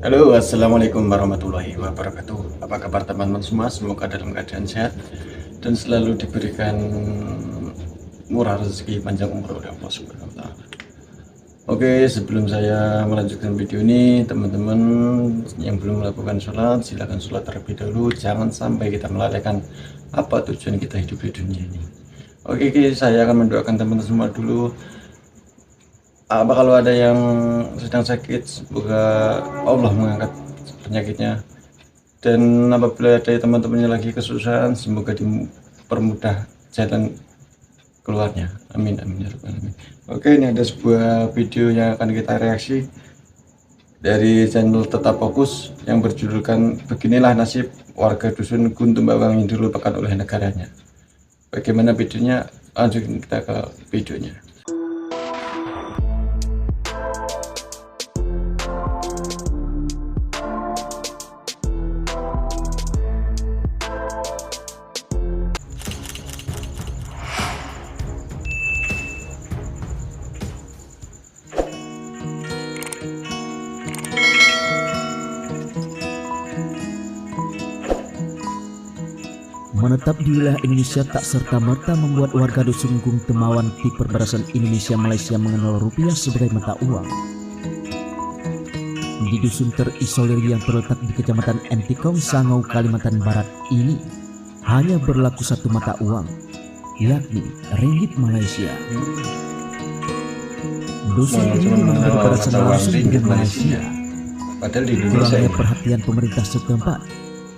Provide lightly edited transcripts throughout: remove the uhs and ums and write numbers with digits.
Halo, assalamualaikum warahmatullahi wabarakatuh. Apa kabar teman-teman semua? Semoga dalam keadaan sehat dan selalu diberikan murah rezeki, panjang umur oleh Allah Subhanahu wa Ta'ala. Oke, sebelum saya melanjutkan video ini, teman-teman yang belum melakukan sholat, silakan sholat terlebih dahulu. Jangan sampai kita melalaikan apa tujuan kita hidup di dunia ini. Oke, saya akan mendoakan teman-teman semua dulu. Kalau ada yang sedang sakit, semoga Allah mengangkat penyakitnya, dan apabila ada teman-temannya lagi kesusahan, semoga dipermudah jalan keluarnya. Amin amin ya rabbal alamin. Oke, ini ada sebuah video yang akan kita reaksi dari channel Tetap Fokus yang berjudulkan "Beginilah Nasib Warga Dusun Guntum Bawang yang dilupakan oleh negaranya". Bagaimana videonya? Lanjut kita ke videonya. Menetap di wilayah Indonesia tak serta-merta membuat warga dusun Gung Temawan di perbatasan Indonesia-Malaysia mengenal rupiah sebagai mata uang. Di dusun terisolir yang terletak di Kecamatan Entikong, Sangau, Kalimantan Barat ini hanya berlaku satu mata uang, yakni ringgit Malaysia. Dusun ini memang berbatasan langsung dengan Malaysia. Padahal di Indonesia Kurangnya perhatian pemerintah setempat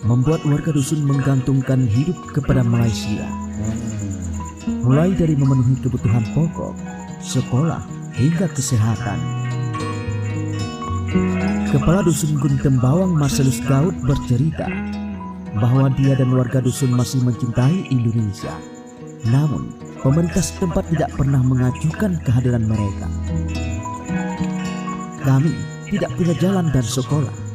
membuat warga dusun menggantungkan hidup kepada Malaysia, mulai dari memenuhi kebutuhan pokok, sekolah, hingga kesehatan. Kepala dusun Guntum Bawang Marcelus Gaud bercerita bahwa dia dan warga dusun masih mencintai Indonesia, namun pemerintah setempat tidak pernah mengajukan kehadiran mereka. Kami tidak punya jalan dan sekolah.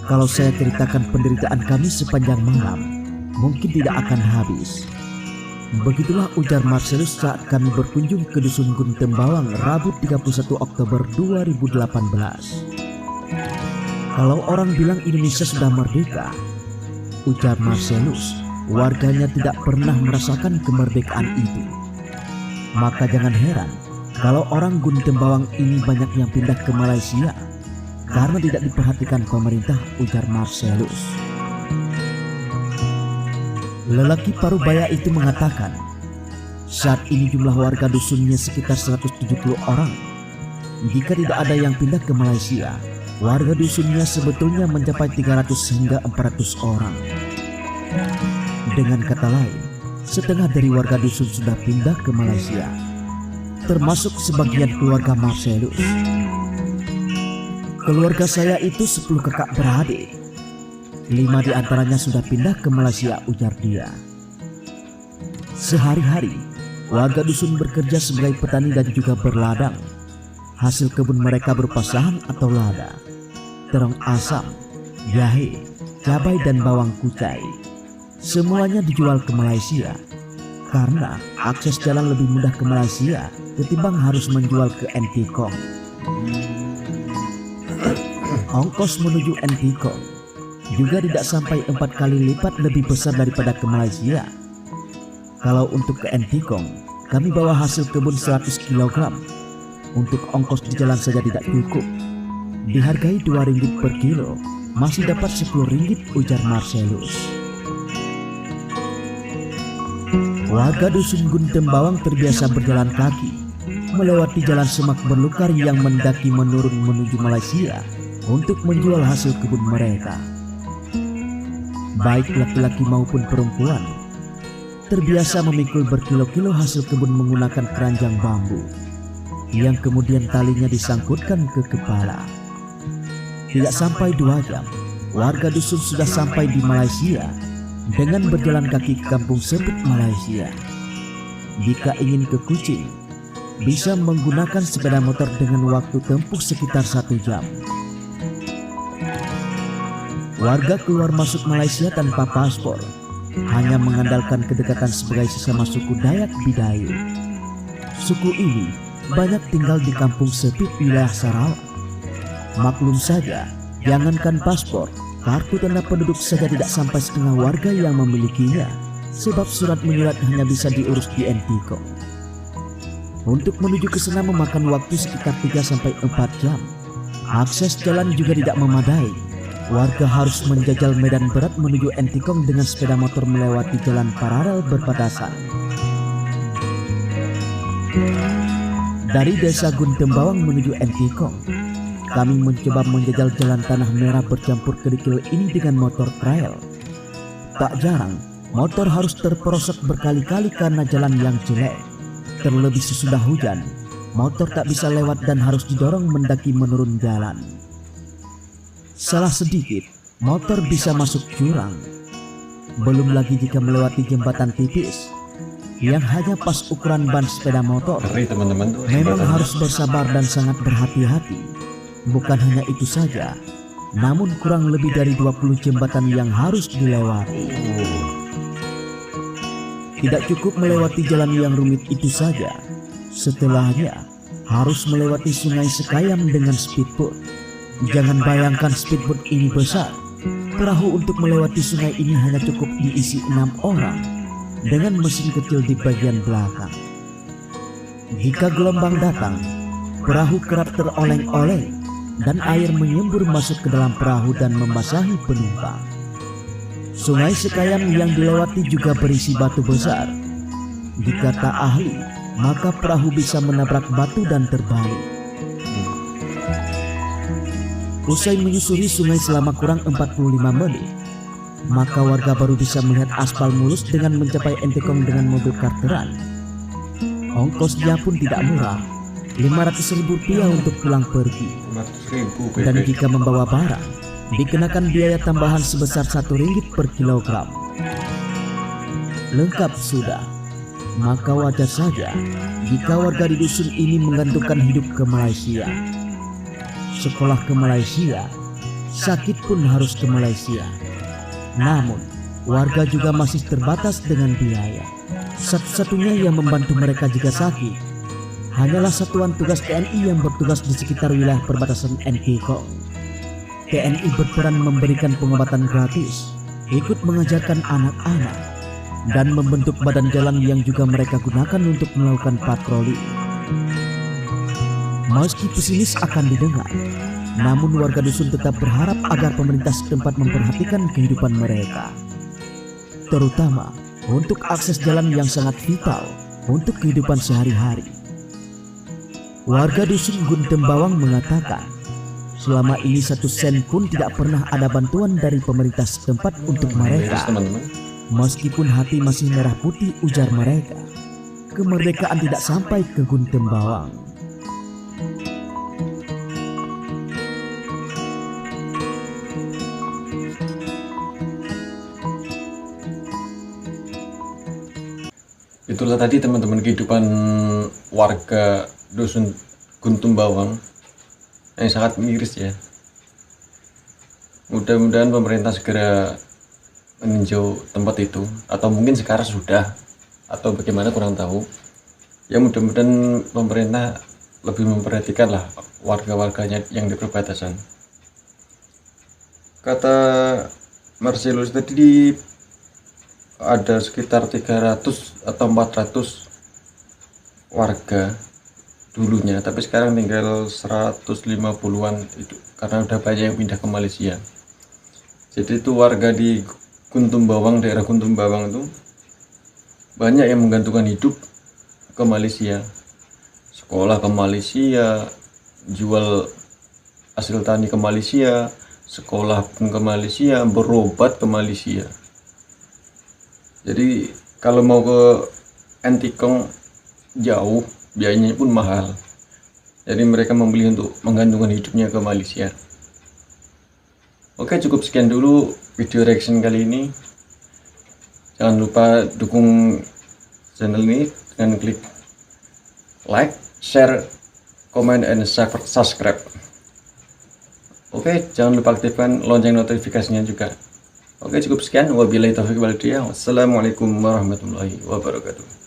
Kalau saya ceritakan penderitaan kami sepanjang malam, mungkin tidak akan habis. Begitulah ujar Marcelus saat kami berkunjung ke dusun Guntum Bawang Rabu 31 Oktober 2018. Kalau orang bilang Indonesia sudah merdeka, ujar Marcelus, warganya tidak pernah merasakan kemerdekaan itu. Maka jangan heran kalau orang Guntum Bawang ini banyak yang pindah ke Malaysia karena tidak diperhatikan pemerintah, ujar Marcelus. Lelaki parubaya itu mengatakan, saat ini jumlah warga dusunnya sekitar 170 orang. Jika tidak ada yang pindah ke Malaysia, warga dusunnya sebetulnya mencapai 300 hingga 400 orang. Dengan kata lain, setengah dari warga dusun sudah pindah ke Malaysia, termasuk sebagian keluarga Marcelus. Keluarga saya itu 10 kakak beradik. 5 di antaranya sudah pindah ke Malaysia, ujar dia. Sehari-hari, warga dusun bekerja sebagai petani dan juga berladang. Hasil kebun mereka berupa sahang atau lada, terong asam, jahe, cabai dan bawang kucai. Semuanya dijual ke Malaysia karena akses jalan lebih mudah ke Malaysia ketimbang harus menjual ke Entikong. Ongkos menuju Entikong juga tidak sampai 4 kali lipat lebih besar daripada ke Malaysia. Kalau untuk ke Entikong, kami bawa hasil kebun 100 kg. Untuk ongkos di jalan saja tidak cukup. Dihargai 2 ringgit per kilo, masih dapat 10 ringgit, ujar Marcelus. Warga dusun Guntum Bawang terbiasa berjalan kaki, melewati jalan semak berlukar yang mendaki menurun menuju Malaysia untuk menjual hasil kebun mereka. Baik laki-laki maupun perempuan terbiasa memikul berkilo-kilo hasil kebun menggunakan keranjang bambu yang kemudian talinya disangkutkan ke kepala. Tidak sampai 2 jam, warga dusun sudah sampai di Malaysia dengan berjalan kaki ke kampung Sepit, Malaysia. Jika ingin ke Kuching, bisa menggunakan sepeda motor dengan waktu tempuh sekitar 1 jam. Warga keluar masuk Malaysia tanpa paspor, hanya mengandalkan kedekatan sebagai sesama suku Dayak Bidayu. Suku ini banyak tinggal di kampung Sepit, wilayah Sarawak. Maklum saja, Jangankan paspor, kartu tanda penduduk saja tidak sampai setengah warga yang memilikinya, sebab surat menyurat hanya bisa diurus di Entikong. Untuk menuju ke sana memakan waktu sekitar 3-4 jam. Akses jalan juga tidak memadai. Warga harus menjajal medan berat menuju Entikong dengan sepeda motor melewati jalan paralel berbatasan. Dari desa Guntembawang menuju Entikong, kami mencoba menjajal jalan tanah merah bercampur kerikil ini dengan motor trail. Tak jarang, motor harus terperosok berkali-kali karena jalan yang jelek. Terlebih sesudah hujan, motor tak bisa lewat dan harus didorong mendaki menurun jalan. Salah sedikit, motor bisa masuk jurang. Belum lagi jika melewati jembatan tipis yang hanya pas ukuran ban sepeda motor. Ngeri teman-teman tuh. Memang jembatannya. harus bersabar dan sangat berhati-hati. Bukan hanya itu saja, namun kurang lebih dari 20 jembatan yang harus dilewati. Tidak cukup melewati jalan yang rumit itu saja. Setelahnya, harus melewati sungai Sekayam dengan speedboat. Jangan bayangkan speedboat ini besar. Perahu untuk melewati sungai ini hanya cukup diisi 6 orang dengan mesin kecil di bagian belakang. Jika gelombang datang, perahu kerap teroleng-oleng dan air menyembur masuk ke dalam perahu dan membasahi penumpang. Sungai Sekayam yang dilewati juga berisi batu besar. Jika tak ahli, maka perahu bisa menabrak batu dan terbalik. Usai menyusuri sungai selama kurang 45 menit, maka warga baru bisa melihat aspal mulus dengan mencapai Entikong dengan mobil karteran. Ongkosnya pun tidak murah, Rp500.000 untuk pulang pergi. 500.000 Dan PP. jika membawa barang, dikenakan biaya tambahan sebesar RM1 per kilogram. Lengkap sudah, maka wajar saja jika warga di dusun ini menggantungkan hidup ke Malaysia. Sekolah ke Malaysia, sakit pun harus ke Malaysia. Namun, warga juga masih terbatas dengan biaya. Satu-satunya yang membantu mereka jika sakit hanyalah satuan tugas TNI yang bertugas di sekitar wilayah perbatasan Entikong. TNI berperan memberikan pengobatan gratis, ikut mengajarkan anak-anak, dan membentuk badan jalan yang juga mereka gunakan untuk melakukan patroli. Meski pesimis akan didengar, namun warga dusun tetap berharap agar pemerintah setempat memperhatikan kehidupan mereka, terutama untuk akses jalan yang sangat vital untuk kehidupan sehari-hari. Warga dusun Guntembawang mengatakan, selama ini 1 sen pun tidak pernah ada bantuan dari pemerintah setempat untuk mereka. Teman-teman. Meskipun hati masih merah putih, ujar mereka, kemerdekaan tidak sampai ke Guntembawang. Itulah tadi teman-teman kehidupan warga dusun Guntembawang yang sangat miris ya. Mudah-mudahan pemerintah segera meninjau tempat itu, atau mungkin sekarang sudah, atau bagaimana kurang tahu. Ya mudah-mudahan pemerintah lebih memperhatikan lah warga-warganya yang di perbatasan. Kata Marcelus tadi ada sekitar 300 atau 400 warga dulunya, tapi sekarang tinggal 150-an itu karena udah banyak yang pindah ke Malaysia. Jadi itu warga di Guntembawang, daerah Guntembawang itu banyak yang menggantungkan hidup ke Malaysia, sekolah ke Malaysia, jual hasil tani ke Malaysia, sekolah pun ke Malaysia, berobat ke Malaysia. Jadi kalau mau ke Entikong jauh, biayanya pun mahal. Jadi mereka memilih untuk menggantungkan hidupnya ke Malaysia. Oke, cukup sekian dulu video reaction kali ini. Jangan lupa dukung channel ini dengan klik like, share, comment, and subscribe. Oke, jangan lupa aktifkan lonceng notifikasinya juga. Oke, cukup sekian. Wabillahi taufiq wal hidayah. Wassalamualaikum warahmatullahi wabarakatuh.